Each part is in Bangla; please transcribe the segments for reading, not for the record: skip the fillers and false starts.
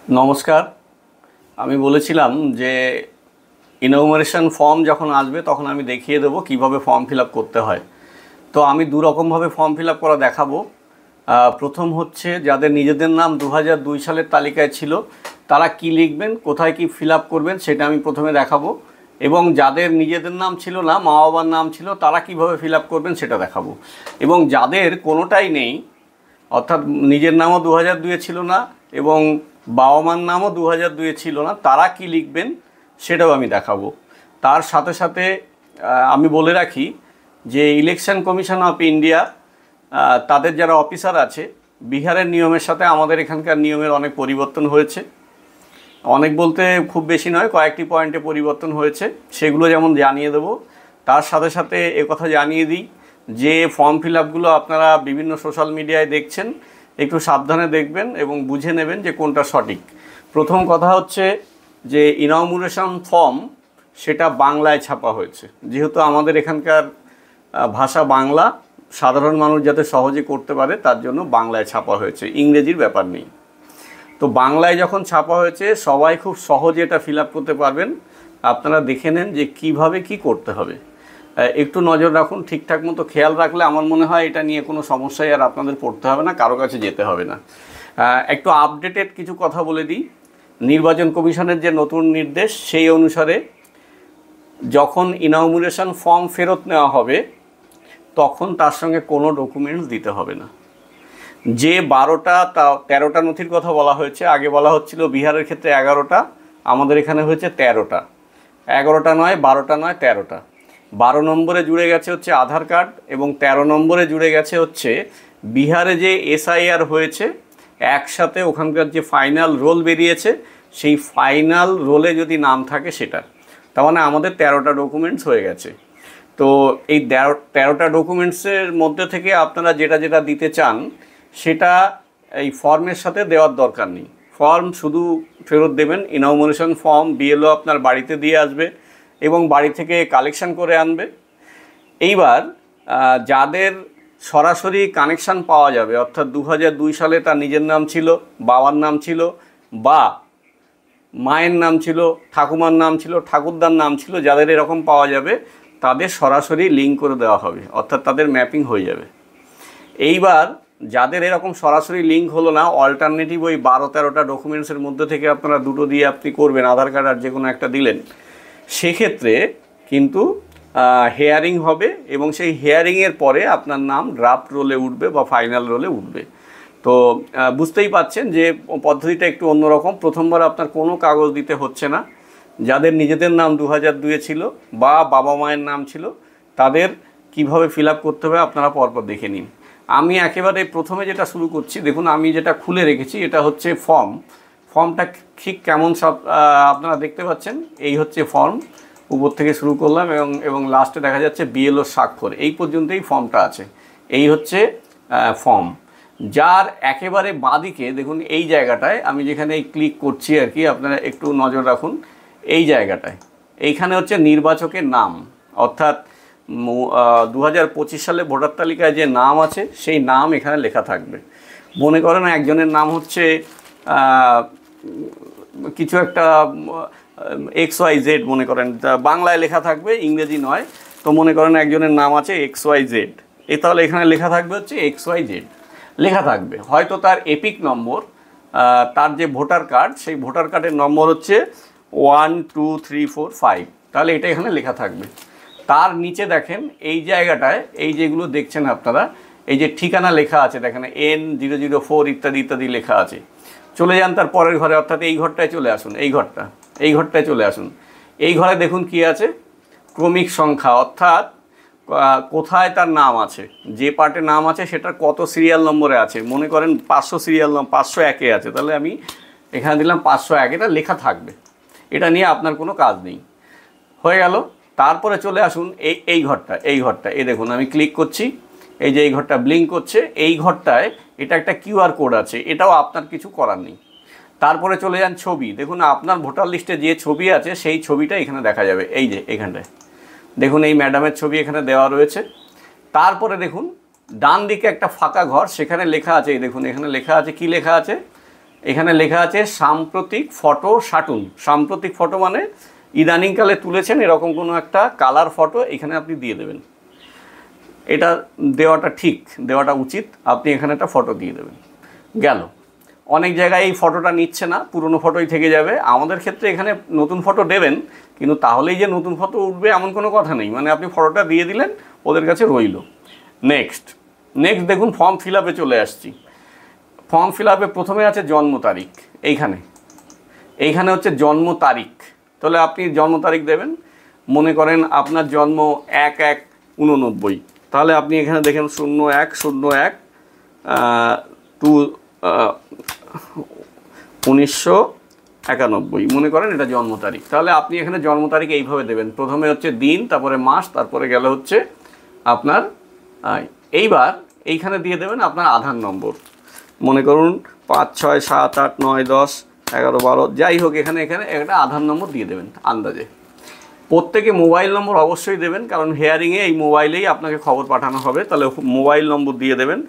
নমস্কার। আমি বলেছিলাম যে ইনঅগুরেশন ফর্ম যখন আসবে তখন আমি দেখিয়ে দেবো কিভাবে ফর্ম ফিল আপ করতে হয়। তো আমি দু রকমভাবে ফর্ম ফিল আপ করা দেখাবো। প্রথম হচ্ছে যাদের নিজেদের নাম 2002 সালের তালিকায় ছিল তারা কি লিখবেন, কোথায় কি ফিল আপ করবেন সেটা আমি প্রথমে দেখাবো, এবং যাদের নিজেদের নাম ছিল না, মা বাবার নাম ছিল, তারা কিভাবে ফিল আপ করবেন সেটা দেখাবো। এবং যাদের কোনোটাই নেই, অর্থাৎ নিজের নামও 2002-এ ছিল না এবং বাবা মার নামও 2002-এ ছিল না, তারা কি লিখবেন সেটাও আমি দেখাবো। তার সাথে সাথে আমি বলে রাখি যে ইলেকশন কমিশন অফ ইন্ডিয়া তাদের যারা অফিসার আছে, বিহারের নিয়মের সাথে আমাদের এখানকার নিয়মের অনেক পরিবর্তন হয়েছে। অনেক বলতে খুব বেশি নয়, কয়েকটি পয়েন্টে পরিবর্তন হয়েছে, সেগুলো যেমন জানিয়ে দেবো। তার সাথে সাথে একথা জানিয়ে দিই যে ফর্ম ফিল আপগুলো আপনারা বিভিন্ন সোশ্যাল মিডিয়ায় দেখছেন, একটু সাবধানে দেখবেন এবং বুঝে নেবেন যে কোনটা সঠিক। প্রথম কথা হচ্ছে যে ইনঅগুরেশন ফর্ম সেটা বাংলায় ছাপা হয়েছে, যেহেতু আমাদের এখানকার ভাষা বাংলা, সাধারণ মানুষ যাতে সহজে করতে পারে তার জন্য বাংলায় ছাপা হয়েছে, ইংরেজির ব্যাপার নেই। তো বাংলায় যখন ছাপা হয়েছে সবাই খুব সহজে এটা ফিল আপ করতে পারবেন। আপনারা দেখে নেন যে কিভাবে কি করতে হবে, একটু নজর রাখুন, ঠিকঠাক মতো খেয়াল রাখলে আমার মনে হয় এটা নিয়ে কোনো সমস্যাই আর আপনাদের পড়তে হবে না, কারো কাছে যেতে হবে না। একটু আপডেটেড কিছু কথা বলে দিই। নির্বাচন কমিশনের যে নতুন নির্দেশ, সেই অনুসারে যখন ইনঅগুরেশন ফর্ম ফেরত নেওয়া হবে তখন তার সঙ্গে কোনো ডকুমেন্টস দিতে হবে না। যে 12টা 13টা নথির কথা বলা হয়েছে, আগে বলা হচ্ছিল বিহারের ক্ষেত্রে 11টা, আমাদের এখানে হয়েছে 13টা। 11টা নয়, 12টা নয়, 13টা। 12 নম্বরে জুড়ে গেছে হচ্ছে আধার কার্ড এবং 13 নম্বরে জুড়ে গেছে হচ্ছে বিহারে যে এসআইআর হয়েছে, একসাথে ওখানকার যে ফাইনাল রোল বেরিয়েছে সেই ফাইনাল রোলে যদি নাম থাকে সেটা, তার মানে আমাদের 13টা ডকুমেন্টস হয়ে গেছে। তো এই 13টা ডকুমেন্টসের মধ্যে থেকে আপনারা যেটা যেটা দিতে চান সেটা এই ফর্মের সাথে দেওয়ার দরকার নেই। ফর্ম শুধু ফেরত দেবেন, ইনঅগুরেশন ফর্ম বিএলও আপনার বাড়িতে দিয়ে আসবে এবং বাড়ি থেকে কালেকশন করে আনবে। এইবার যাদের সরাসরি কানেকশান পাওয়া যাবে, অর্থাৎ 2002 সালে তার নিজের নাম ছিল, বাবার নাম ছিল, বা মায়ের নাম ছিল, ঠাকুমার নাম ছিল, ঠাকুরদার নাম ছিল, যাদের এরকম পাওয়া যাবে তাদের সরাসরি লিঙ্ক করে দেওয়া হবে, অর্থাৎ তাদের ম্যাপিং হয়ে যাবে। এইবার যাদের এরকম সরাসরি লিঙ্ক হলো না, অল্টারনেটিভ ওই 12-13টা ডকুমেন্টসের মধ্যে থেকে আপনারা দুটো দিয়ে আপনি করবেন, আধার কার্ড আর যে কোনো একটা দিলেন, সেক্ষেত্রে কিন্তু হেয়ারিং হবে এবং সেই হেয়ারিংয়ের পরে আপনার নাম ড্রাফট রোলে উঠবে বা ফাইনাল রোলে উঠবে। তো বুঝতেই পাচ্ছেন যে পদ্ধতিটা একটু অন্যরকম। প্রথমবার আপনার কোনো কাগজ দিতে হচ্ছে না। যাদের নিজেদের নাম 2002-এ ছিল বা বাবা মায়ের নাম ছিল তাদের কিভাবে ফিল আপ করতে হবে আপনারা পরপর দেখে নিন। আমি একেবারে প্রথমে যেটা শুরু করছি, দেখুন আমি যেটা খুলে রেখেছি এটা হচ্ছে ফর্মটা ঠিক কেমন সব আপনারা দেখতে পাচ্ছেন। এই হচ্ছে ফর্ম, উপর থেকে শুরু করলাম এবং লাস্টে দেখা যাচ্ছে বিএলও স্বাক্ষর, এই পর্যন্তই ফর্মটা আছে। এই হচ্ছে ফর্ম। যার একেবারে বাঁদিকে দেখুন এই জায়গাটায় আমি যেখানে ক্লিক করছি আর কি, আপনারা একটু নজর রাখুন এই জায়গাটায়, এইখানে হচ্ছে নির্বাচকের নাম, অর্থাৎ 2025 সালে ভোটার তালিকায় যে নাম আছে সেই নাম এখানে লেখা থাকবে। মনে করেন একজনের নাম হচ্ছে কিছু একটা XYZ, মনে করেন বাংলায় লেখা থাকবে, ইংরেজি নয়। তো মনে করেন একজনের নাম আছে XYZ, তাহলে এখানে লেখা থাকবে হচ্ছে XYZ লেখা থাকবে। হয়তো তার এপিক নম্বর, তার যে ভোটার কার্ড সেই ভোটার কার্ডের নম্বর হচ্ছে 1 2 3 4 5, তাহলে এটা এখানে লেখা থাকবে। তার নিচে দেখেন এই জায়গাটায় এই যেগুলো দেখছেন আপনারা, এই যে ঠিকানা লেখা আছে দেখেন N004 ইত্যাদি ইত্যাদি লেখা আছে। চলে যান তার পরের ঘরে, অর্থাৎ এই ঘরটায় চলে আসুন, এই ঘরটায় চলে আসুন। এই ঘরে দেখুন কি আছে, ক্রমিক সংখ্যা, অর্থাৎ কোথায় তার নাম আছে, যে পার্টে নাম আছে সেটার কত সিরিয়াল নম্বরে আছে। মনে করেন 500 সিরিয়াল নম্বর 501-এ আছে, তাহলে আমি এখানে দিলাম 501, এটা লেখা থাকবে, এটা নিয়ে আপনার কোনো কাজ নেই। হয়ে গেল। তারপরে চলে আসুন এই ঘরটা, এই দেখুন আমি ক্লিক করছি, এই যে এই ঘরটা ব্লিঙ্ক করছে, এই ঘরটায় এটা একটা কিউআর কোড আছে, এটাও আপনার কিছু করার নেই। তারপরে চলে যান ছবি, দেখুন আপনার ভোটার লিস্টে যে ছবি আছে সেই ছবিটা এখানে দেখা যাবে, এই যে এখানটায় দেখুন এই ম্যাডামের ছবি এখানে দেওয়া রয়েছে। তারপরে দেখুন ডান দিকে একটা ফাঁকা ঘর, সেখানে লেখা আছে, এই দেখুন এখানে লেখা আছে, কি লেখা আছে, এখানে লেখা আছে সাম্প্রতিক ফটো সাটুন। সাম্প্রতিক ফটো মানে ইদানিংকালে তুলেছেন এরকম কোনো একটা কালার ফটো এখানে আপনি দিয়ে দেবেন। এটা দেওয়াটা ঠিক, দেওয়াটা উচিত। আপনি এখানে একটা ফটো দিয়ে দেবেন। গেল। অনেক জায়গায় এই ফটোটা নিচ্ছে না, পুরনো ফটোই থেকে যাবে। আমাদের ক্ষেত্রে এখানে নতুন ফটো দেবেন, কিন্তু তাহলেই যে নতুন ফটো উঠবে এমন কোনো কথা নেই। মানে আপনি ফটোটা দিয়ে দিলেন, ওদের কাছে রইল। নেক্সট দেখুন ফর্ম ফিল আপে চলে আসছি। ফর্ম ফিল আপে প্রথমে আছে জন্ম তারিখ। এইখানে হচ্ছে জন্ম তারিখ। তাহলে আপনি জন্ম তারিখ দেবেন। মনে করেন আপনার জন্ম 1/1/89, তাহলে আপনি এখানে দেখেন 01/01/1991 মনে করেন এটা জন্ম তারিখ। তাহলে আপনি এখানে জন্ম তারিখ এইভাবে দেবেন। প্রথমে হচ্ছে দিন, তারপরে মাস, তারপরে গেলে হচ্ছে আপনার এইবার এইখানে দিয়ে দেবেন আপনার আধার নম্বর। মনে করুন 5, 6, 7, 8, 9, 10, 11, 12 যাই হোক, এখানে একটা আধার নম্বর দিয়ে দেবেন আন্দাজে। প্রত্যেকে মোবাইল নম্বর অবশ্যই দেবেন, কারণ হেয়ারিংয়ে এই মোবাইলেই আপনাকে খবর পাঠানো হবে। তাহলে মোবাইল নম্বর দিয়ে দেবেন।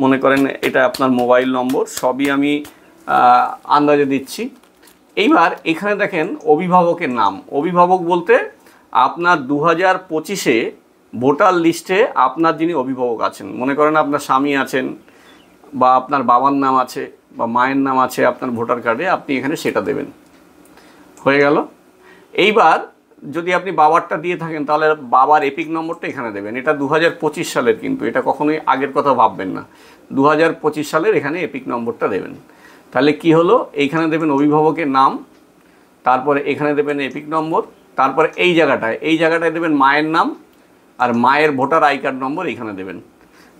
মনে করেন এটা আপনার মোবাইল নম্বর। সবই আমি আন্দাজে দিচ্ছি। এইবার এখানে দেখেন অভিভাবকের নাম। অভিভাবক বলতে আপনার 2025-এ ভোটার লিস্টে আপনার যিনি অভিভাবক আছেন, মনে করেন আপনার স্বামী আছেন বা আপনার বাবার নাম আছে বা মায়ের নাম আছে আপনার ভোটার কার্ডে, আপনি এখানে সেটা দেবেন। হয়ে গেল। এইবার যদি আপনি বাবারটা দিয়ে থাকেন তাহলে বাবার এপিক নম্বরটা এখানে দেবেন। এটা 2025 সালের, কিন্তু এটা কখনোই আগের কথা ভাববেন না। 2025 সালের এখানে এপিক নম্বরটা দেবেন। তাহলে কি হলো, এইখানে দেবেন অভিভাবকের নাম, তারপরে এখানে দেবেন এপিক নম্বর, তারপরে এই জায়গাটায় দেবেন মায়ের নাম আর মায়ের ভোটার আই কার্ড নম্বর এখানে দেবেন।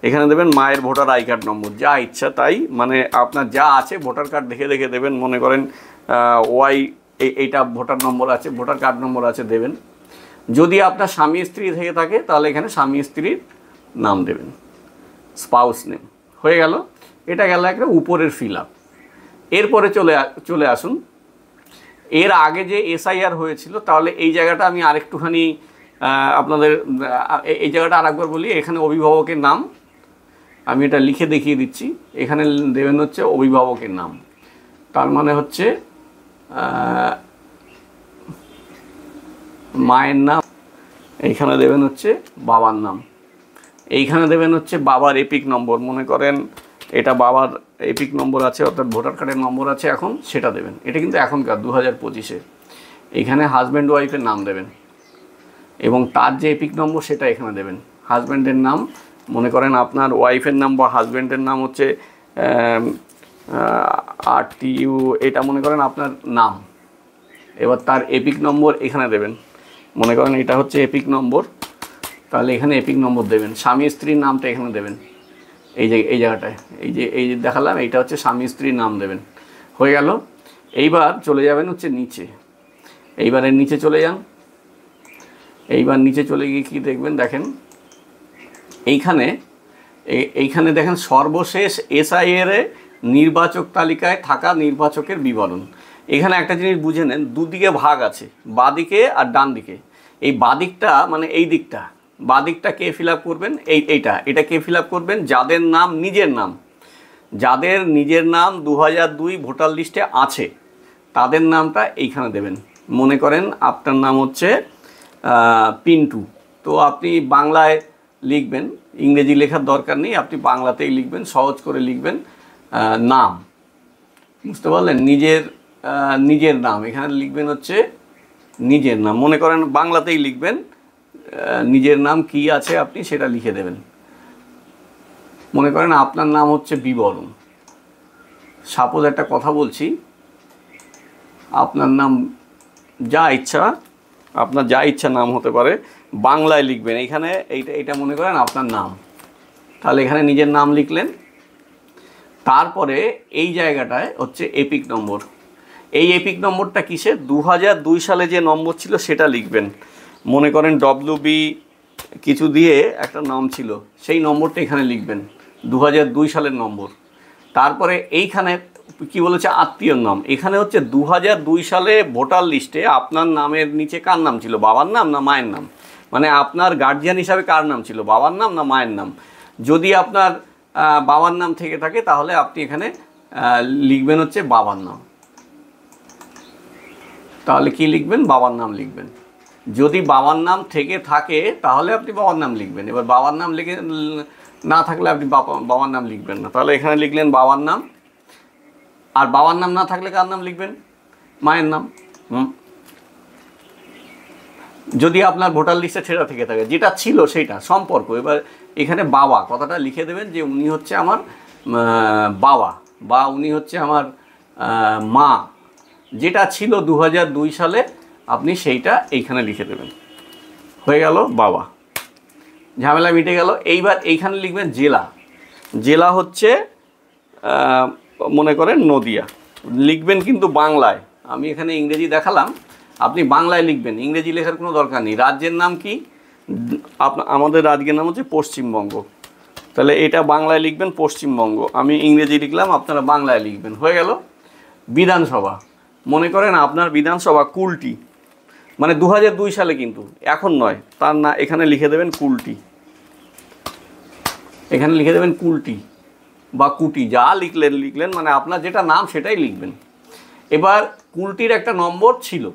এখানে দেবেন মায়ের ভোটার আই কার্ড নম্বর, যা ইচ্ছা তাই, মানে আপনার যা আছে ভোটার কার্ড দেখে দেবেন। মনে করেন এইটা ভোটার নম্বর আছে, ভোটার কার্ড নম্বর আছে দেবেন। যদি আপনার স্বামী স্ত্রী থেকে থাকে তাহলে এখানে স্বামী স্ত্রীর নাম দেবেন, স্পাউস নেম। হয়ে গেল। এটা গেল একটা উপরের ফিল আপ। এরপরে চলে আসুন, এর আগে যে এসআইআর হয়েছিল, তাহলে এই জায়গাটা আমি আরেকটুখানি আপনাদের এই জায়গাটা আরেকবার বলি। এখানে অভিভাবকের নাম আমি এটা লিখে দেখিয়ে দিচ্ছি। এখানে দেবেন হচ্ছে অভিভাবকের নাম, তার মানে হচ্ছে মায়ের নাম। এইখানে দেবেন হচ্ছে বাবার নাম। এইখানে দেবেন হচ্ছে বাবার এপিক নম্বর। মনে করেন এটা বাবার এপিক নম্বর আছে, অর্থাৎ ভোটার কার্ডের নম্বর আছে এখন, সেটা দেবেন। এটা কিন্তু এখনকার 2025-এ। এখানে হাজব্যান্ড ওয়াইফের নাম দেবেন এবং তার যে এপিক নম্বর সেটা এখানে দেবেন। হাজব্যান্ডের নাম, মনে করেন আপনার ওয়াইফের নাম বা হাজব্যান্ডের নাম হচ্ছে RTU, এটা মনে করেন আপনার নাম। এবার তার এপিক নম্বর এখানে দেবেন। মনে করেন এটা হচ্ছে এপিক নম্বর, তাহলে এখানে এপিক নম্বর দেবেন। স্বামী স্ত্রীর নামটা এখানে দেবেন, এই জায়গাটায়, এই যে দেখালাম, এইটা হচ্ছে স্বামী স্ত্রীর নাম দেবেন। হয়ে গেল। এইবার চলে যাবেন হচ্ছে নিচে। এইবারের নিচে চলে যান। এইবার নিচে চলে গিয়ে কী দেখবেন, দেখেন এইখানে দেখেন সর্বশেষ এসআইআর নির্বাচক তালিকায় থাকা নির্বাচকের বিবরণ। এখানে একটা জিনিস বুঝে নেন, দুদিকে ভাগ আছে, বাদিকে আর ডান দিকে। এই বাদিকটা মানে এই দিকটা, বাদিকটা কে ফিল আপ করবেন, এটা কে ফিল আপ করবেন, যাদের নাম যাদের নিজের নাম 2002 ভোটার লিস্টে আছে তাদের নামটা এইখানে দেবেন। মনে করেন আপনার নাম হচ্ছে পিন্টু, তো আপনি বাংলায় লিখবেন, ইংরেজি লেখার দরকার নেই, আপনি বাংলাতেই লিখবেন, সহজ করে লিখবেন নাম। বুঝতে পারলেন? নিজের নাম এখানে লিখবেন হচ্ছে নিজের নাম। মনে করেন বাংলাতেই লিখবেন, নিজের নাম কি আছে আপনি সেটা লিখে দেবেন। মনে করেন আপনার নাম হচ্ছে বিবরণ। সাপোজ একটা কথা বলছি, আপনার নাম আপনার যা ইচ্ছা নাম হতে পারে, বাংলায় লিখবেন। এইখানে এইটা মনে করেন আপনার নাম, তাহলে এখানে নিজের নাম লিখলেন। তারপরে এই জায়গাটায় হচ্ছে এপিক নম্বর। এই এপিক নম্বরটা কিসে, 2002 সালে যে নম্বর ছিল সেটা লিখবেন। মনে করেন WB কিছু দিয়ে একটা নাম ছিল, সেই নম্বরটা এখানে লিখবেন, 2002 সালের নম্বর। তারপরে এইখানে কি বলেছে, আত্মীয়র নাম। এখানে হচ্ছে 2002 সালে ভোটার লিস্টে আপনার নামের নিচে কার নাম ছিল, বাবার নাম না মায়ের নাম, মানে আপনার গার্জিয়ান হিসাবে কার নাম ছিল, বাবার নাম না মায়ের নাম। যদি আপনার বাবার নাম থেকে থাকে তাহলে আপনি এখানে লিখবেন হচ্ছে বাবার নাম। তাহলে কি লিখবেন? বাবার নাম লিখবেন। যদি বাবার নাম থেকে থাকে তাহলে আপনি বাবার নাম লিখবেন। এবার বাবার নাম লিখে না থাকলে আপনি বাবার নাম লিখবেন না। তাহলে এখানে লিখলেন বাবার নাম, আর বাবার নাম না থাকলে কার নাম লিখবেন? মায়ের নাম। যদি আপনার ভোটার লিস্টে সেটা থেকে থাকে, যেটা ছিল সেইটা সম্পর্ক। এবার এখানে বাবা কথাটা লিখে দেবেন যে উনি হচ্ছে আমার বাবা, বা উনি হচ্ছে আমার মা, যেটা ছিল 2002 সালে আপনি সেইটা এইখানে লিখে দেবেন। হয়ে গেল বাবা, ঝামেলা মিটে গেল। এইবার এইখানে লিখবেন জেলা। জেলা হচ্ছে মনে করেন নদিয়া। লিখবেন কিন্তু বাংলায়, আমি এখানে ইংরেজি দেখালাম, আপনি বাংলায় লিখবেন, ইংরেজি লেখার কোনো দরকার নেই। রাজ্যের নাম কি? আমাদের রাজ্যের নাম হচ্ছে পশ্চিমবঙ্গ, তাহলে এটা বাংলায় লিখবেন পশ্চিমবঙ্গ। আমি ইংরেজি লিখলাম, আপনারা বাংলায় লিখবেন। হয়ে গেল। বিধানসভা, মনে করেন আপনার বিধানসভা কুলটি, মানে 2002 সালে কিন্তু, এখন নয়, তার না, এখানে লিখে দেবেন কুলটি। এখানে লিখে দেবেন কুলটি বা কুটি, যা লিখলেন, মানে আপনার যেটা নাম সেটাই লিখবেন। এবার কুলটির একটা নম্বর ছিল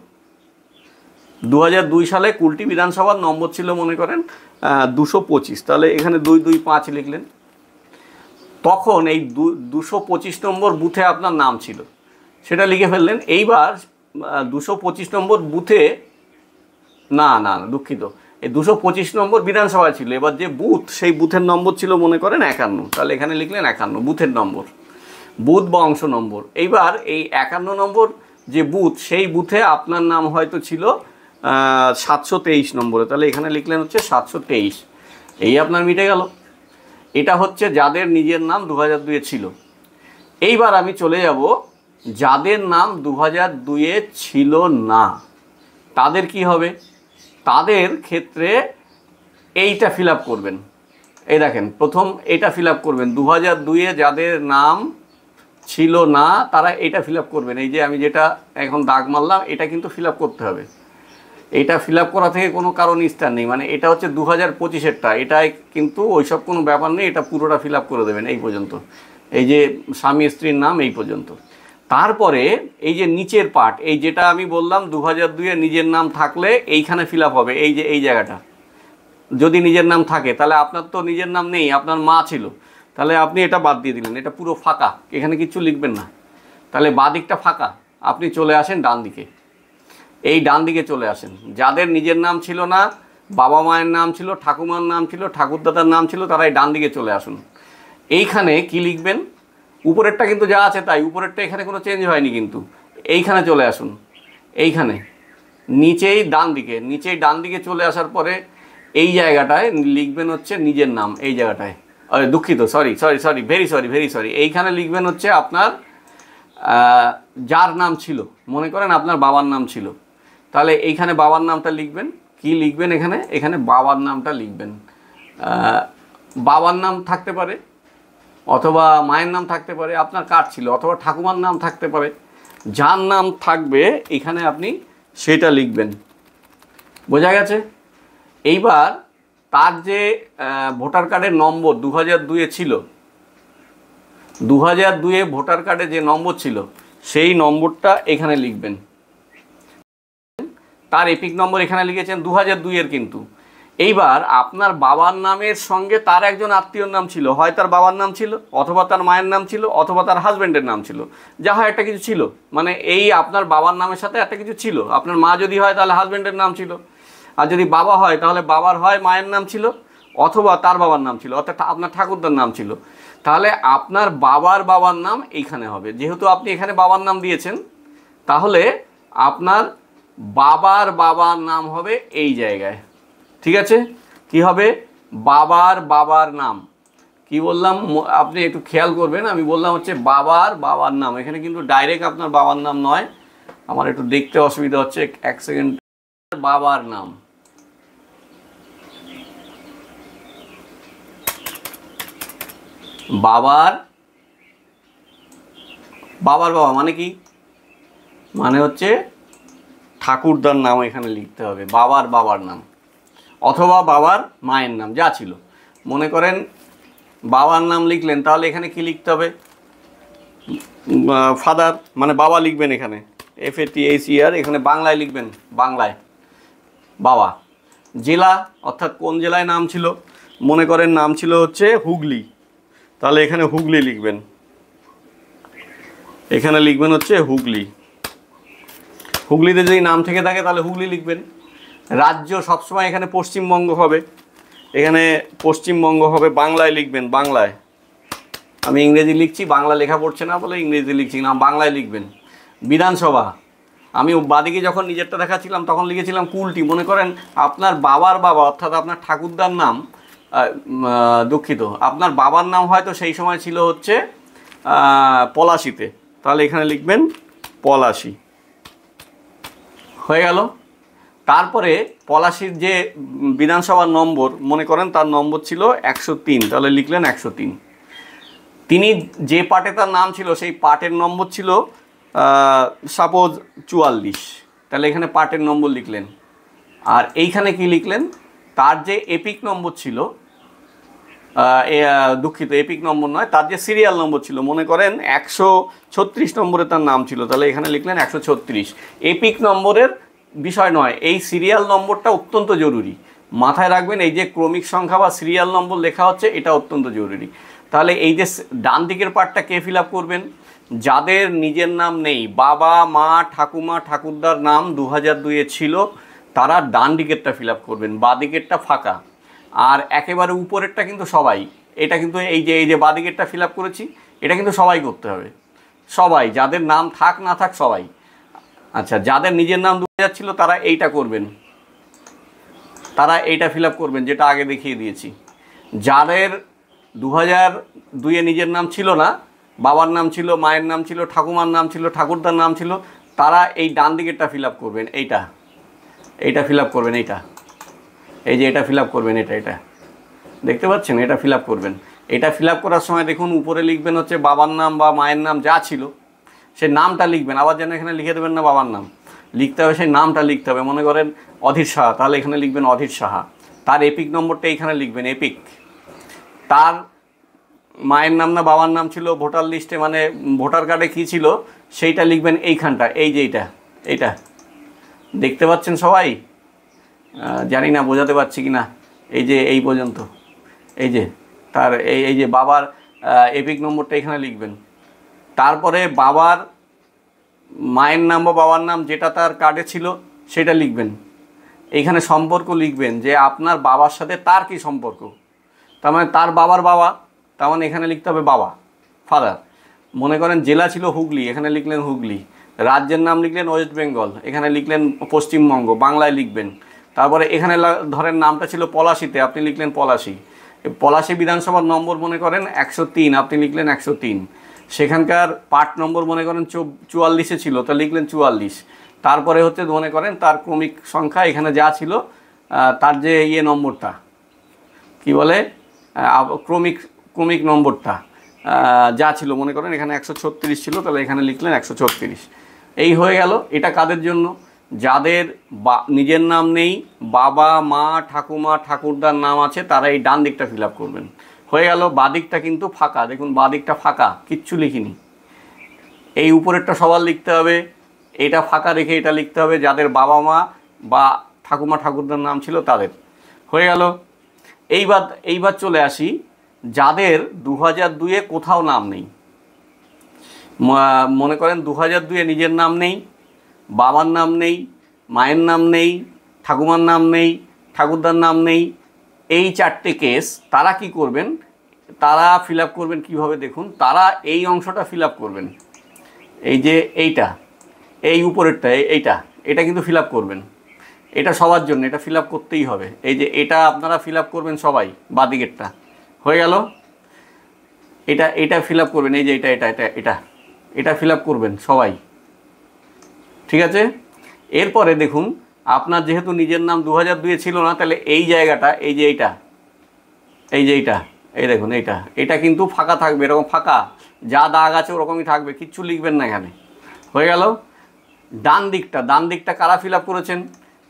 2002 সালে, কুলটি বিধানসভার নম্বর ছিল মনে করেন 225। তাহলে এখানে 225 লিখলেন। তখন এই 225 নম্বর বুথে আপনার নাম ছিল, সেটা লিখে ফেললেন। এইবার 225 নম্বর বুথে, না দুঃখিত, এই 225 নম্বর বিধানসভা ছিল। এবার যে বুথ, সেই বুথের নম্বর ছিল মনে করেন 51। তাহলে এখানে লিখলেন 51 বুথের নম্বর, বুথ বা অংশ নম্বর। এইবার এই 51 নম্বর যে বুথ, সেই বুথে আপনার নাম হয়তো ছিল 723 নম্বরে, তাহলে এখানে লিখলেন হচ্ছে 723। এই আপনার মিটে গেল। এটা হচ্ছে যাদের নিজের নাম 2002-এ ছিল। এইবার আমি চলে যাব যাদের নাম 2002-এ ছিল না, তাদের কি হবে? তাদের ক্ষেত্রে এইটা ফিল আপ করবেন। এই দেখেন, প্রথম এটা ফিল আপ করবেন। 2002-এ যাদের নাম ছিল না তারা এটা ফিল আপ করবেন। এই যে আমি যেটা এখন দাগ মারলাম, এটা কিন্তু ফিল আপ করতে হবে। এটা ফিল আপ করা থেকে কোনো কারণ স্টার নেই, মানে এটা হচ্ছে 2025-এরটা, এটাই কিন্তু ওইসব কোনো ব্যাপার নেই, এটা পুরোটা ফিল আপ করে দেবেন এই পর্যন্ত। এই যে স্বামী স্ত্রীর নাম এই পর্যন্ত। তারপরে এই যে নিচের পার্ট, এই যেটা আমি বললাম 2002-এ নিজের নাম থাকলে এইখানে ফিল আপ হবে। এই যে এই জায়গাটা যদি নিজের নাম থাকে, তাহলে আপনার তো নিজের নাম নেই, আপনার মা ছিল, তাহলে আপনি এটা বাদ দিয়ে দিলেন, এটা পুরো ফাঁকা, এখানে কিচ্ছু লিখবেন না। তাহলে বাঁ দিকটা ফাঁকা, আপনি চলে আসেন ডান দিকে। এই ডান দিকে চলে আসেন। যাদের নিজের নাম ছিল না, বাবা মায়ের নাম ছিল, ঠাকুমার নাম ছিল, ঠাকুরদাদার নাম ছিল, তারা এই ডান দিকে চলে আসুন। এইখানে কি লিখবেন? উপরেরটা কিন্তু যা আছে তাই, উপরেরটা এখানে কোনো চেঞ্জ হয়নি, কিন্তু এইখানে চলে আসুন। এইখানে নিচেই ডান দিকে চলে আসার পরে এই জায়গাটায় লিখবেন হচ্ছে নিজের নাম। এই জায়গাটায়, দুঃখিত, সরি, ভেরি সরি, এইখানে লিখবেন হচ্ছে আপনার যার নাম ছিল, মনে করেন আপনার বাবার নাম ছিল, তাহলে এইখানে বাবার নামটা লিখবেন। কি লিখবেন? এখানে বাবার নামটা লিখবেন। বাবার নাম থাকতে পারে, অথবা মায়ের নাম থাকতে পারে, আপনার কার ছিল, অথবা ঠাকুমার নাম থাকতে পারে। যার নাম থাকবে এখানে আপনি সেটা লিখবেন। বোঝা গেছে? এইবার তার যে ভোটার কার্ডের নম্বর 2002-এ ছিল, 2002-এ ভোটার কার্ডে যে নম্বর ছিল, সেই নম্বরটা এখানে লিখবেন। তার এপিক নম্বর এখানে লিখেছেন 2002-এর, কিন্তু এইবার আপনার বাবার নামের সঙ্গে তার একজন আত্মীয়র নাম ছিল, হয় তার বাবার নাম ছিল, অথবা তার মায়ের নাম ছিল, অথবা তার হাজব্যান্ডের নাম ছিল, যা হয় একটা কিছু ছিল, মানে এই আপনার বাবার নামের সাথে একটা কিছু ছিল। আপনার মা যদি হয় তাহলে হাজব্যান্ডের নাম ছিল, আর যদি বাবা হয় তাহলে বাবার হয় মায়ের নাম ছিল, অথবা তার বাবার নাম ছিল, অর্থাৎ আপনার ঠাকুরদার নাম ছিল। তাহলে আপনার বাবার নাম এইখানে হবে। যেহেতু আপনি এখানে বাবার নাম দিয়েছেন, তাহলে আপনার বাবার নাম হবে এই জায়গায়। ঠিক আছে? কি হবে? বাবার নাম। কি বললাম আপনি একটু খেয়াল করবেন, আমি বললাম হচ্ছে বাবার নাম। এখানে কিন্তু ডাইরেক্ট আপনার বাবার নাম নয়, আমার একটু দেখতে অসুবিধা হচ্ছে, এক সেকেন্ড। বাবার নাম, বাবার বাবা মানে কি? মানে হচ্ছে ঠাকুরদার নাম এখানে লিখতে হবে, বাবার নাম, অথবা বাবার মায়ের নাম যা ছিল। মনে করেন বাবার নাম লিখলেন, তাহলে এখানে কি লিখতে হবে? ফাদার মানে বাবা লিখবেন এখানে, FATHER, এখানে বাংলায় লিখবেন, বাংলায় বাবা। জেলা অর্থাৎ কোন জেলায় নাম ছিল, মনে করেন নাম ছিল হচ্ছে হুগলি, তাহলে এখানে হুগলি লিখবেন, এখানে লিখবেন হচ্ছে হুগলি। হুগলিতে যদি নাম থেকে থাকে তাহলে হুগলি লিখবেন। রাজ্য সবসময় এখানে পশ্চিমবঙ্গ হবে, এখানে পশ্চিমবঙ্গ হবে, বাংলায় লিখবেন, বাংলায়। আমি ইংরেজি লিখছি, বাংলা লেখা পড়ছে না বলে ইংরেজি লিখছি না, বাংলায় লিখবেন। বিধানসভা, আমি বাদিকে যখন নিজেরটা দেখাচ্ছিলাম তখন লিখেছিলাম কুলটি। মনে করেন আপনার বাবার বাবা অর্থাৎ আপনার ঠাকুরদার নাম, দুঃখিত, আপনার বাবার নাম হয়তো সেই সময় ছিল হচ্ছে পলাশিতে, তাহলে এখানে লিখবেন পলাশি। হয়ে গেল। তারপরে পলাশির যে বিধানসভার নম্বর, মনে করেন তার নম্বর ছিল 103, তাহলে লিখলেন 103। তিনি যে পার্টে তার নাম ছিল সেই পার্টের নম্বর ছিল সাপোজ 44, তাহলে এখানে পার্টের নম্বর লিখলেন। আর এইখানে কি লিখলেন, তার যে এপিক নম্বর ছিল, দুঃখিত এপিক নম্বর নয়, তার যে সিরিয়াল নম্বর ছিল, মনে করেন 136 নম্বরে তার নাম ছিল, তাহলে এখানে লিখলেন 136। এপিক নম্বরের বিষয় নয়, এই সিরিয়াল নম্বরটা অত্যন্ত জরুরি, মাথায় রাখবেন। এই যে ক্রমিক সংখ্যা বা সিরিয়াল নম্বর লেখা হচ্ছে এটা অত্যন্ত জরুরি। তাহলে এই যে ডান দিকের পার্টটা কে ফিল আপ করবেন, যাদের নিজের নাম নেই, বাবা মা ঠাকুমা ঠাকুরদার নাম 2002-এ ছিল, তারা ডান দিকেরটা ফিল আপ করবেন, বাঁ দিকেরটা ফাঁকা। আর একেবারে উপরেরটা কিন্তু সবাই, এটা কিন্তু এই যে বাঁ দিকেরটা ফিল আপ করেছি, এটা কিন্তু সবাই করতে হবে, সবাই, যাদের নাম থাক না থাক সবাই। আচ্ছা, যাদের নিজের নাম 2000 ছিল তারা এইটা করবেন, তারা এইটা ফিল আপ করবেন যেটা আগে দেখিয়ে দিয়েছি। যাদের 2002-এ নিজের নাম ছিল না, বাবার নাম ছিল, মায়ের নাম ছিল, ঠাকুমার নাম ছিল, ঠাকুরদার নাম ছিল, তারা এই ডান দিকেরটা ফিল আপ করবেন, এইটা ফিল আপ করবেন, এই যে এটা ফিল আপ করবেন, এটা দেখতে পাচ্ছেন, এটা ফিল আপ করবেন। এটা ফিল আপ করার সময় দেখুন উপরে লিখবেন হচ্ছে বাবার নাম বা মায়ের নাম যা ছিল সেই নামটা লিখবেন, আবার যেন এখানে লিখে দেবেন না বাবার নাম, লিখতে হবে সেই নামটা লিখতে হবে। মনে করেন অধীর সাহা, তাহলে এখানে লিখবেন অধীর সাহা। তার এপিক নম্বরটা এখানে লিখবেন, এপিক। তার মায়ের নাম না বাবার নাম ছিল ভোটার লিস্টে, মানে ভোটার কার্ডে কী ছিল সেইটা লিখবেন এইখানটা, এই যে এইটা দেখতে পাচ্ছেন সবাই, জানি না বোঝাতে পারছি কি না, এই যে এই পর্যন্ত, এই যে তার এই যে বাবার এপিক নম্বরটা এখানে লিখবেন। তারপরে বাবার মায়ের নাম বা বাবার নাম যেটা তার কার্ডে ছিল সেটা লিখবেন। এইখানে সম্পর্ক লিখবেন যে আপনার বাবার সাথে তার কি সম্পর্ক, তার মানে তার বাবার বাবা, তার মানে এখানে লিখতে হবে বাবা, ফাদার। মনে করেন জেলা ছিল হুগলি, এখানে লিখলেন হুগলি। রাজ্যের নাম লিখলেন ওয়েস্ট বেঙ্গল, এখানে লিখলেন পশ্চিমবঙ্গ, বাংলায় লিখবেন। তারপরে এখানে ধরেন নামটা ছিল পলাশিতে, আপনি লিখলেন পলাশি। পলাশি বিধানসভার নম্বর মনে করেন 103, আপনি লিখলেন 103। সেখানকার পার্ট নম্বর মনে করেন 44-এ ছিল, তা লিখলেন 44। তারপরে হচ্ছে মনে করেন তার ক্রমিক সংখ্যা এখানে যা ছিল, তার যে নম্বরটা কি বলে, ক্রমিক নম্বরটা যা ছিল, মনে করেন এখানে 136 ছিল, তাহলে এখানে লিখলেন 136। এই হয়ে গেল। এটা কাদের জন্য, যাদের নিজের নাম নেই, বাবা মা ঠাকুমা ঠাকুরদার নাম আছে, তারা এই ডান দিকটা ফিল আপ করবেন। হয়ে গেল। বাদিকটা কিন্তু ফাঁকা, দেখুন বাদিকটা ফাঁকা, কিচ্ছু লিখিনি। এই উপরেরটা সবার লিখতে হবে, এটা ফাঁকা রেখে এটা লিখতে হবে যাদের বাবা মা বা ঠাকুমা ঠাকুরদার নাম ছিল তাদের। হয়ে গেল। এইবার চলে আসি যাদের 2002-এ কোথাও নাম নেই। মনে করেন 2002-এ নিজের নাম নেই, বাবার নাম নেই, মায়ের নাম নেই, ঠাকুমার নাম নেই, ঠাকুরদার নাম নেই, এই 4টে কেস। তারা কি করবেন, তারা ফিল আপ করবেন কীভাবে দেখুন, তারা এই অংশটা ফিল আপ করবেন, এই যে এই উপরেরটা, এটা কিন্তু ফিল আপ করবেন। এটা সবার জন্য, এটা ফিল আপ করতেই হবে। এই যে এটা আপনারা ফিল আপ করবেন সবাই, বাদিকেরটা। হয়ে গেল। এটা ফিল আপ করবেন, এই যে এটা ফিল আপ করবেন সবাই, ঠিক আছে। এরপরে দেখুন আপনার যেহেতু নিজের নাম 2002-এ ছিল না, তাহলে এই জায়গাটা, এই যে এই দেখুন এটা কিন্তু ফাঁকা থাকবে, এরকম ফাঁকা, যা দাগ আছে ওরকমই থাকবে, কিচ্ছু লিখবেন না এখানে। হয়ে গেল। ডান দিকটা কারা ফিল আপ করেছেন,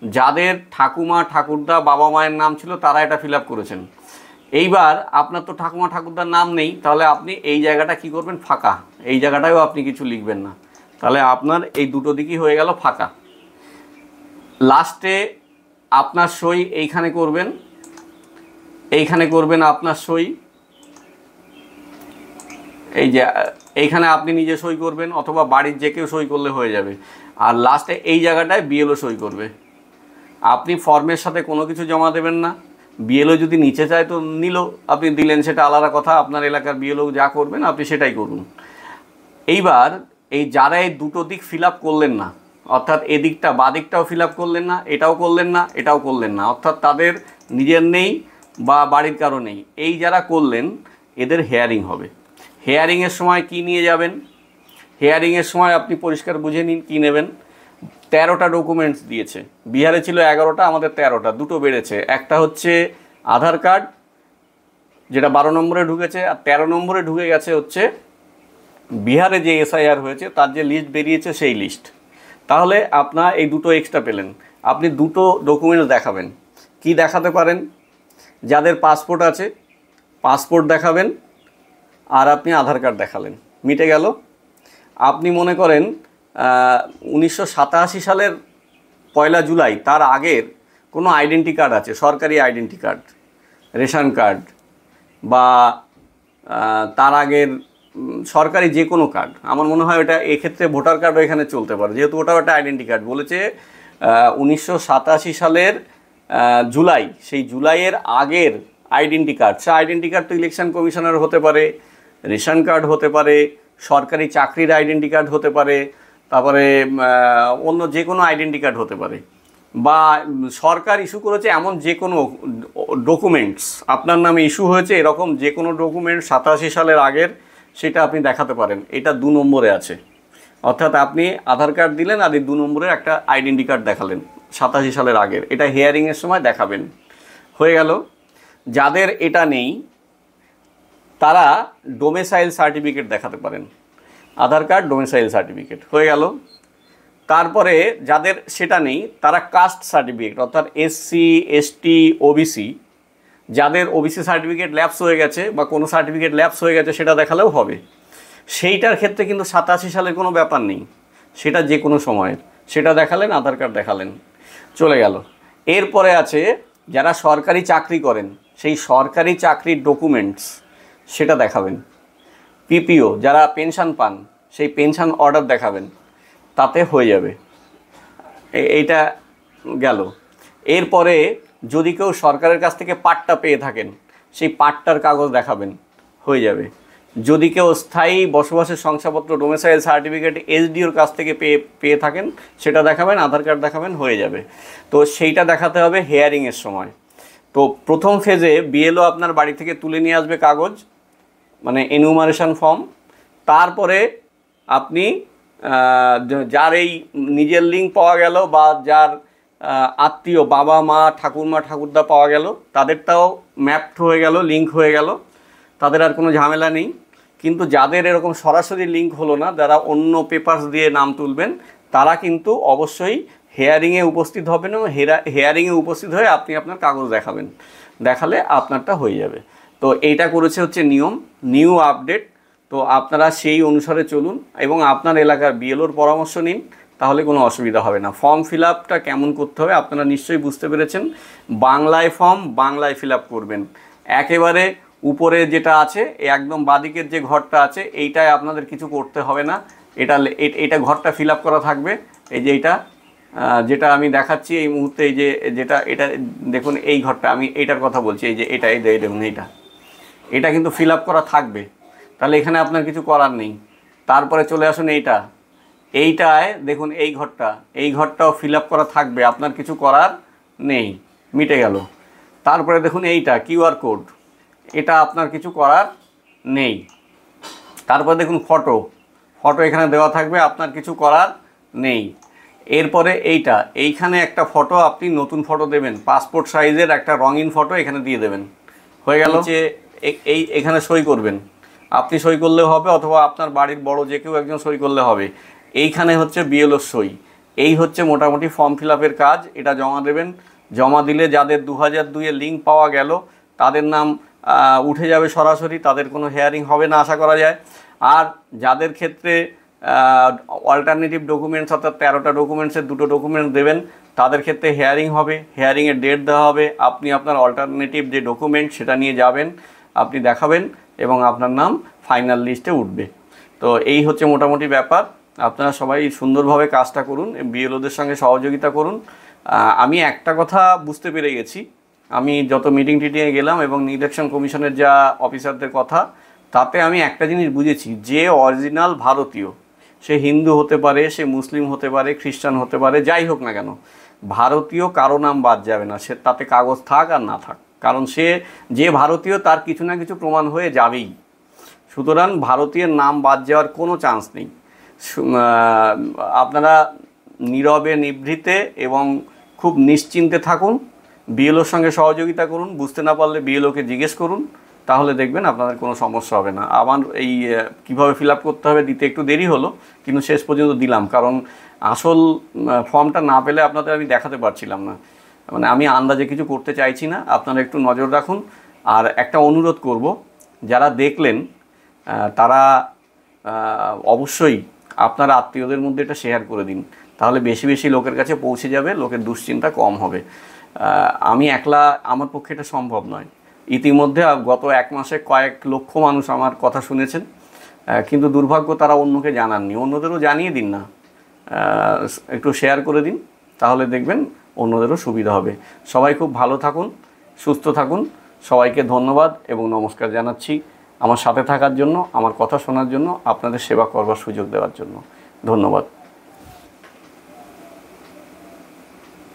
যাদের ঠাকুমা ঠাকুরদা বাবা মায়ের নাম ছিল তারা এটা ফিল আপ করেছেন। এইবার আপনার তো ঠাকুমা ঠাকুরদার নাম নেই, তাহলে আপনি এই জায়গাটা কি করবেন, ফাঁকা। এই জায়গাটাও আপনি কিছু লিখবেন না, তাহলে আপনার এই দুটো দিকই হয়ে গেল ফাঁকা। লাস্টে আপনার সই এইখানে করবেন, এইখানে করবেন আপনার সই, এই যে এইখানে আপনি নিজে সই করবেন অথবা বাড়ির যে কেউ সই করলে হয়ে যাবে। আর লাস্টে এই জায়গাটায় বিএলও সই করবে। আপনি ফর্মের সাথে কোনো কিছু জমা দেবেন না। বিএলও যদি নিচে চায় তো নিল, আপনি দিলেন, সেটা আলাদা কথা। আপনার এলাকার বিএলও যা করবেন আপনি সেটাই করুন। এইবার এই যারা এই দুটো দিক ফিল আপ করলেন না, অর্থাৎ এদিকটা বাদিকটাও ফিল আপ করলেন না, এটাও করলেন না, এটাও করলেন না, অর্থাৎ তাদের নিজের নেই বা বাড়ির কারো নেই, এই যারা করলেন এদের হেয়ারিং হবে। হেয়ারিংয়ের সময় কি নিয়ে যাবেন? হেয়ারিংয়ের সময় আপনি পরিষ্কার বুঝে নিন কী নেবেন। 13টা ডকুমেন্টস দিয়েছে, বিহারে ছিল 11টা, আমাদের 13টা, দুটো বেড়েছে। একটা হচ্ছে আধার কার্ড, যেটা 12 নম্বরে ঢুকেছে, আর 13 নম্বরে ঢুকে গেছে হচ্ছে বিহারে যে এসআইআর হয়েছে তার যে লিস্ট বেরিয়েছে সেই লিস্ট। তাহলে আপনার এই দুটো এক্সট্রা পেলেন। আপনি দুটো ডকুমেন্টস দেখাবেন। কি দেখাতে পারেন? যাদের পাসপোর্ট আছে পাসপোর্ট দেখাবেন, আর আপনি আধার কার্ড দেখালেন, মিটে গেল। আপনি মনে করেন 1987 সালের 1 জুলাই তার আগের কোনো আইডেন্টি কার্ড আছে, সরকারি আইডেন্টি কার্ড, রেশন কার্ড বা তার আগের সরকারি যে কোনো কার্ড, আমার মনে হয় ওটা এক্ষেত্রে ভোটার কার্ডও এখানে চলতে পারে, যেহেতু ওটাও একটা আইডেন্টি কার্ড। বলেছে 1987 সালের জুলাই, সেই জুলাইয়ের আগের আইডেন্টি কার্ড। সে আইডেন্টি কার্ড তো ইলেকশন কমিশনের হতে পারে, রেশন কার্ড হতে পারে, সরকারি চাকরির আইডেন্টি কার্ড হতে পারে, তারপরে অন্য যে কোনো আইডেন্টি কার্ড হতে পারে, বা সরকার ইস্যু করেছে এমন যে কোনো ডকুমেন্টস আপনার নামে ইস্যু হয়েছে, এরকম যে কোনো ডকুমেন্ট 87 সালের আগের, সেটা আপনি দেখাতে পারেন। এটা 2 নম্বরে আছে, অর্থাৎ আপনি আধার কার্ড দিলেন আর এই 2 নম্বরের একটা আইডেন্টি কার্ড দেখালেন 87 সালের আগের, এটা হিয়ারিংয়ের সময় দেখাবেন। হয়ে গেল। যাদের এটা নেই তারা ডোমেসাইল সার্টিফিকেট দেখাতে পারেন, আধার কার্ড, ডোমেসাইল সার্টিফিকেট, হয়ে গেল। তারপরে যাদের সেটা নেই তারা কাস্ট সার্টিফিকেট, অর্থাৎ এসসি, এসটি, ওবিসি, যাদের ওবিসি সার্টিফিকেট ল্যাপস হয়ে গেছে বা কোনো সার্টিফিকেট ল্যাপস হয়ে গেছে সেটা দেখালেও হবে। সেইটার ক্ষেত্রে কিন্তু 87 সালের কোনো ব্যাপার নেই, সেটা যে কোনো সময়ের, সেটা দেখালেন, আধার কার্ড দেখালেন, চলে গেল। এরপরে আছে যারা সরকারি চাকরি করেন, সেই সরকারি চাকরির ডকুমেন্টস সেটা দেখাবেন। পিপিও যারা পেনশন পান, সেই পেনশন অর্ডার দেখাবেন, তাতে হয়ে যাবে। এইটা গেল। এরপরে যদি কেউ সরকারের কাছ থেকে পাট্টা পেয়ে থাকেন, সেই পাট্টার কাগজ দেখাবেন, হয়ে যাবে। যদি কেউ স্থায়ী বসবাসের শংসাপত্র, ডোমেসাইল সার্টিফিকেট এসডিওর কাছ থেকে পেয়ে থাকেন, সেটা দেখাবেন, আধার কার্ড দেখাবেন, হয়ে যাবে। তো সেইটা দেখাতে হবে হেয়ারিংয়ের সময়। তো প্রথম ফেজে বিএলও আপনার বাড়ি থেকে তুলে নিয়ে আসবে কাগজ, মানে এনুমারেশন ফর্ম। তারপরে আপনি যার এই নিজের লিঙ্ক পাওয়া গেল বা যার আত্মীয় বাবা মা ঠাকুরমা ঠাকুরদা পাওয়া গেল, তাদেরটাও ম্যাপড হয়ে গেল, লিঙ্ক হয়ে গেল, তাদের আর কোনো ঝামেলা নেই। কিন্তু যাদের এরকম সরাসরি লিঙ্ক হলো না, যারা অন্য পেপারস দিয়ে নাম তুলবেন, তারা কিন্তু অবশ্যই হেয়ারিংয়ে উপস্থিত হবেন এবং হেয়ারিংয়ে উপস্থিত হয়ে আপনি আপনার কাগজ দেখাবেন, দেখালে আপনারটা হয়ে যাবে। তো এইটা করেছে হচ্ছে নিউ আপডেট। তো আপনারা সেই অনুসারে চলুন এবং আপনার এলাকার বিএলওর পরামর্শ নিন, তাহলে কোনো অসুবিধা হবে না। ফর্ম ফিল আপটা কেমন করতে হবে আপনারা নিশ্চয়ই বুঝতে পেরেছেন। বাংলায় ফর্ম বাংলায় ফিল আপ করবেন। একেবারে উপরে যেটা আছে, একদম বাদিকের যে ঘরটা আছে, এইটায় আপনাদের কিছু করতে হবে না। এটা ঘরটা ফিল আপ করা থাকবে। এই যে যেটা আমি দেখাচ্ছি এই মুহূর্তে, এই যে এটা দেখুন, এই ঘরটা, আমি এইটার কথা বলছি, এই যে এই দেখুন, এটা কিন্তু ফিল আপ করা থাকবে, তাহলে এখানে আপনার কিছু করার নেই। তারপরে চলে আসুন এইটায় দেখুন, এই ঘরটাও ফিল আপ করা থাকবে, আপনার কিছু করার নেই, মিটে গেল। তারপরে দেখুন এইটা কিউআর কোড, এটা আপনার কিছু করার নেই। তারপরে দেখুন ফটো এখানে দেওয়া থাকবে, আপনার কিছু করার নেই। এরপরে এইখানে একটা ফটো, আপনি নতুন ফটো দেবেন, পাসপোর্ট সাইজের একটা রঙিন ফটো এখানে দিয়ে দেবেন, হয়ে গেল। যে এখানে সই করবেন, আপনি সই করলেও হবে অথবা আপনার বাড়ির বড় যে কেউ একজন সই করলে হবে। এইখানে হচ্ছে বিএলওর সই। এই হচ্ছে মোটামুটি ফর্ম ফিল আপের কাজ। এটা জমা দেবেন। জমা দিলে যাদের 2002-এ লিঙ্ক পাওয়া গেল, তাদের নাম উঠে যাবে সরাসরি, তাদের কোনো হেয়ারিং হবে না আশা করা যায়। আর যাদের ক্ষেত্রে অল্টারনেটিভ ডকুমেন্টস অর্থাৎ 13টা ডকুমেন্টসের 2টো ডকুমেন্টস দেবেন, তাদের ক্ষেত্রে হেয়ারিং হবে, হেয়ারিংয়ের ডেট দেওয়া হবে, আপনি আপনার অল্টারনেটিভ যে ডকুমেন্ট সেটা নিয়ে যাবেন, আপনি দেখাবেন এবং আপনার নাম ফাইনাল লিস্টে উঠবে। তো এই হচ্ছে মোটামুটি ব্যাপার। আপনারা সবাই সুন্দরভাবে কাজটা করুন, বিএলওদের সঙ্গে সহযোগিতা করুন। আমি একটা কথা বুঝতে পেরে গেছি, আমি যত মিটিং টিটিংয়ে গেলাম এবং ইলেকশন কমিশনের যা অফিসারদের কথা, তাতে আমি একটা জিনিস বুঝেছি, যে অরিজিনাল ভারতীয়, সে হিন্দু হতে পারে, সে মুসলিম হতে পারে, খ্রিস্টান হতে পারে, যাই হোক না কেন, ভারতীয় কারো নাম বাদ যাবে না, সে তাতে কাগজ থাক আর না থাক, কারণ সে যে ভারতীয় তার কিছু না কিছু প্রমাণ হয়ে যাবেই। সুতরাং ভারতীয়ের নাম বাদ যাওয়ার কোনো চান্স নেই। আপনারা নীরবে নিভৃতে এবং খুব নিশ্চিন্তে থাকুন, বিএলওর সঙ্গে সহযোগিতা করুন, বুঝতে না পারলে বিএলওকে জিজ্ঞেস করুন, তাহলে দেখবেন আপনাদের কোনো সমস্যা হবে না। আমার এই কীভাবে ফিল আপ করতে হবে দিতে একটু দেরি হলো, কিন্তু শেষ পর্যন্ত দিলাম, কারণ আসল ফর্মটা না পেলে আপনাদের আমি দেখাতে পারছিলাম না। মানে আমি আন্দাজে কিছু করতে চাইছি না, আপনারা একটু নজর রাখুন। আর একটা অনুরোধ করব, যারা দেখলেন তারা অবশ্যই আপনার আত্মীয়দের মধ্যে এটা শেয়ার করে দিন, তাহলে বেশি বেশি লোকের কাছে পৌঁছে যাবে, লোকের দুশ্চিন্তা কম হবে। আমি একলা, আমার পক্ষে এটা সম্ভব নয়। ইতিমধ্যে গত 1 মাসে কয়েক লক্ষ মানুষ আমার কথা শুনেছেন, কিন্তু দুর্ভাগ্য তারা অন্যকে জানাননি। অন্যদেরও জানিয়ে দিন না, একটু শেয়ার করে দিন, তাহলে দেখবেন অন্যদেরও সুবিধা হবে। সবাই খুব ভালো থাকুন, সুস্থ থাকুন। সবাইকে ধন্যবাদ এবং নমস্কার জানাচ্ছি আমার সাথে থাকার জন্য, আমার কথা শোনার জন্য, আপনাদের সেবা করবার সুযোগ দেওয়ার জন্য। ধন্যবাদ।